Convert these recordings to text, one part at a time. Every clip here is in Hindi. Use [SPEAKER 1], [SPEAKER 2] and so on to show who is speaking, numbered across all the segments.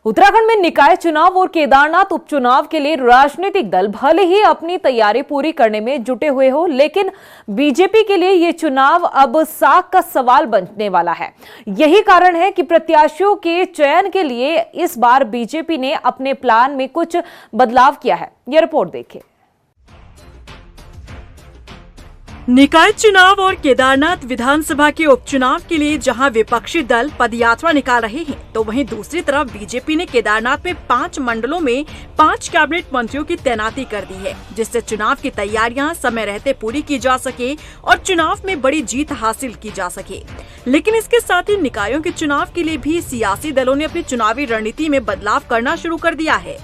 [SPEAKER 1] उत्तराखंड में निकाय चुनाव और केदारनाथ उपचुनाव के लिए राजनीतिक दल भले ही अपनी तैयारी पूरी करने में जुटे हुए हो, लेकिन बीजेपी के लिए ये चुनाव अब साख का सवाल बनने वाला है। यही कारण है कि प्रत्याशियों के चयन के लिए इस बार बीजेपी ने अपने प्लान में कुछ बदलाव किया है। यह रिपोर्ट देखिए।
[SPEAKER 2] निकाय चुनाव और केदारनाथ विधानसभा के उपचुनाव के लिए जहां विपक्षी दल पदयात्रा निकाल रहे हैं, तो वहीं दूसरी तरफ बीजेपी ने केदारनाथ में 5 मंडलों में 5 कैबिनेट मंत्रियों की तैनाती कर दी है, जिससे चुनाव की तैयारियां समय रहते पूरी की जा सके और चुनाव में बड़ी जीत हासिल की जा सके। लेकिन इसके साथ ही निकायों के चुनाव के लिए भी सियासी दलों ने अपनी चुनावी रणनीति में बदलाव करना शुरू कर दिया है।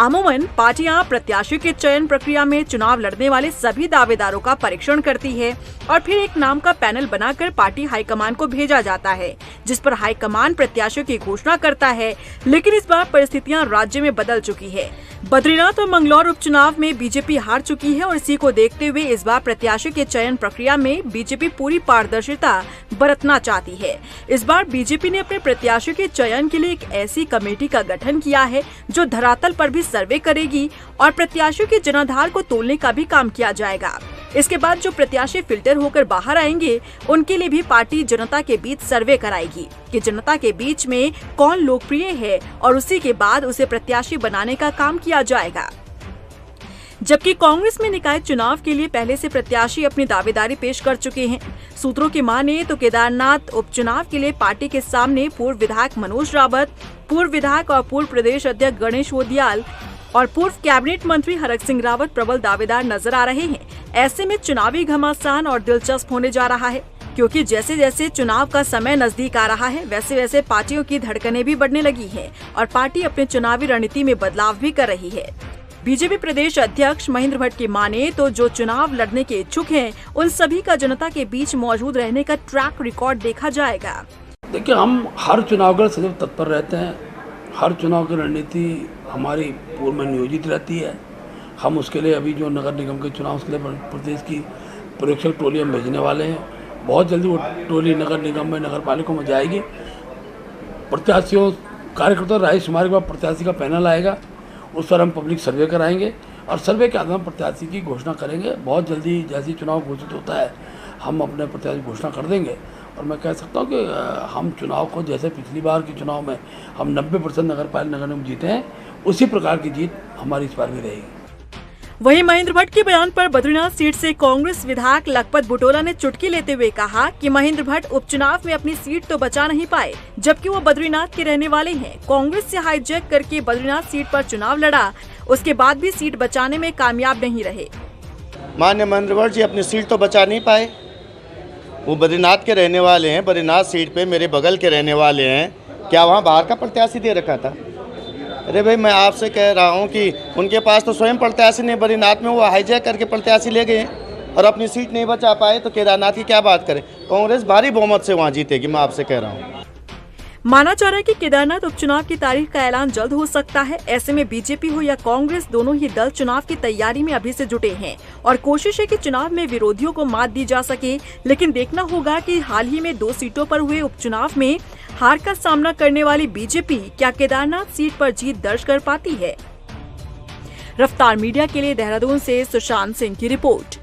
[SPEAKER 2] अमूमन पार्टियां प्रत्याशियों के चयन प्रक्रिया में चुनाव लड़ने वाले सभी दावेदारों का परीक्षण करती है और फिर एक नाम का पैनल बनाकर पार्टी हाईकमान को भेजा जाता है, जिस पर हाईकमान प्रत्याशियों की घोषणा करता है। लेकिन इस बार परिस्थितियां राज्य में बदल चुकी है। बद्रीनाथ और मंगलौर उपचुनाव में बीजेपी हार चुकी है और इसी को देखते हुए इस बार प्रत्याशियों के चयन प्रक्रिया में बीजेपी पूरी पारदर्शिता बरतना चाहती है। इस बार बीजेपी ने अपने प्रत्याशियों के चयन के लिए एक ऐसी कमेटी का गठन किया है जो धरातल पर भी सर्वे करेगी और प्रत्याशियों के जनाधार को तोलने का भी काम किया जाएगा। इसके बाद जो प्रत्याशी फिल्टर होकर बाहर आएंगे, उनके लिए भी पार्टी जनता के बीच सर्वे कराएगी कि जनता के बीच में कौन लोकप्रिय है और उसी के बाद उसे प्रत्याशी बनाने का काम किया जाएगा। जबकि कांग्रेस में निकाय चुनाव के लिए पहले से प्रत्याशी अपनी दावेदारी पेश कर चुके हैं। सूत्रों की माने तो केदारनाथ उपचुनाव के लिए पार्टी के सामने पूर्व विधायक मनोज रावत, पूर्व विधायक और पूर्व प्रदेश अध्यक्ष गणेश ओदियाल और पूर्व कैबिनेट मंत्री हरक सिंह रावत प्रबल दावेदार नजर आ रहे हैं। ऐसे में चुनावी घमासान और दिलचस्प होने जा रहा है, क्योंकि जैसे जैसे चुनाव का समय नजदीक आ रहा है, वैसे वैसे पार्टियों की धड़कनें भी बढ़ने लगी है और पार्टी अपने चुनावी रणनीति में बदलाव भी कर रही है। बीजेपी प्रदेश अध्यक्ष महेंद्र भट्ट की माने तो जो चुनाव लड़ने के इच्छुक हैं, उन सभी का जनता के बीच मौजूद रहने का ट्रैक रिकॉर्ड देखा जाएगा।
[SPEAKER 3] देखिए, हम हर चुनाव के सदैव तत्पर रहते हैं। हर चुनाव की रणनीति हमारी पूर्व में नियोजित रहती है। हम उसके लिए अभी जो नगर निगम के चुनाव, उसके लिए प्रदेश की पर्यवेक्षक टोली हम भेजने वाले हैं। बहुत जल्दी वो टोली नगर निगम में, नगर पालिका में जाएगी। प्रत्याशियों, कार्यकर्ता राय शुमारी के बाद प्रत्याशी का पैनल आएगा, उस पर हम पब्लिक सर्वे कराएंगे और सर्वे के आधार पर प्रत्याशी की घोषणा करेंगे। बहुत जल्दी जैसे चुनाव घोषित होता है, हम अपने प्रत्याशी घोषणा कर देंगे। और मैं कह सकता हूँ कि हम चुनाव को, जैसे पिछली बार के चुनाव में हम 90% नगर पालिका नगर निगम जीते हैं, उसी प्रकार की जीत हमारी इस बार भी रहेगी।
[SPEAKER 2] वहीं महेंद्र भट्ट के बयान पर बद्रीनाथ सीट से कांग्रेस विधायक लखपत बुटोला ने चुटकी लेते हुए कहा कि महेंद्र भट्ट उपचुनाव में अपनी सीट तो बचा नहीं पाए, जबकि वो बद्रीनाथ के रहने वाले हैं। कांग्रेस से हाईजैक करके बद्रीनाथ सीट पर चुनाव लड़ा, उसके बाद भी सीट बचाने में कामयाब नहीं रहे।
[SPEAKER 4] माननीय महेंद्र भट्ट जी अपनी सीट तो बचा नहीं पाए। वो बद्रीनाथ के रहने वाले हैं, बद्रीनाथ सीट पे मेरे बगल के रहने वाले हैं। क्या वहाँ बाहर का प्रत्याशी दे रखा था? अरे भाई, मैं आपसे कह रहा हूँ कि उनके पास तो स्वयं प्रत्याशी नहीं, बद्रीनाथ में वो हाईजैक करके प्रत्याशी ले गए और अपनी सीट नहीं बचा पाए, तो केदारनाथ की क्या बात करें। कांग्रेस भारी बहुमत से वहाँ जीतेगी, मैं आपसे कह रहा हूँ।
[SPEAKER 2] माना जा रहा है कि केदारनाथ उपचुनाव की तारीख का ऐलान जल्द हो सकता है। ऐसे में बीजेपी हो या कांग्रेस, दोनों ही दल चुनाव की तैयारी में अभी से जुटे हैं और कोशिश है कि चुनाव में विरोधियों को मात दी जा सके। लेकिन देखना होगा कि हाल ही में 2 सीटों पर हुए उपचुनाव में हार का सामना करने वाली बीजेपी क्या केदारनाथ सीट पर जीत दर्ज कर पाती है। रफ्तार मीडिया के लिए देहरादून से सुशांत सिंह की रिपोर्ट।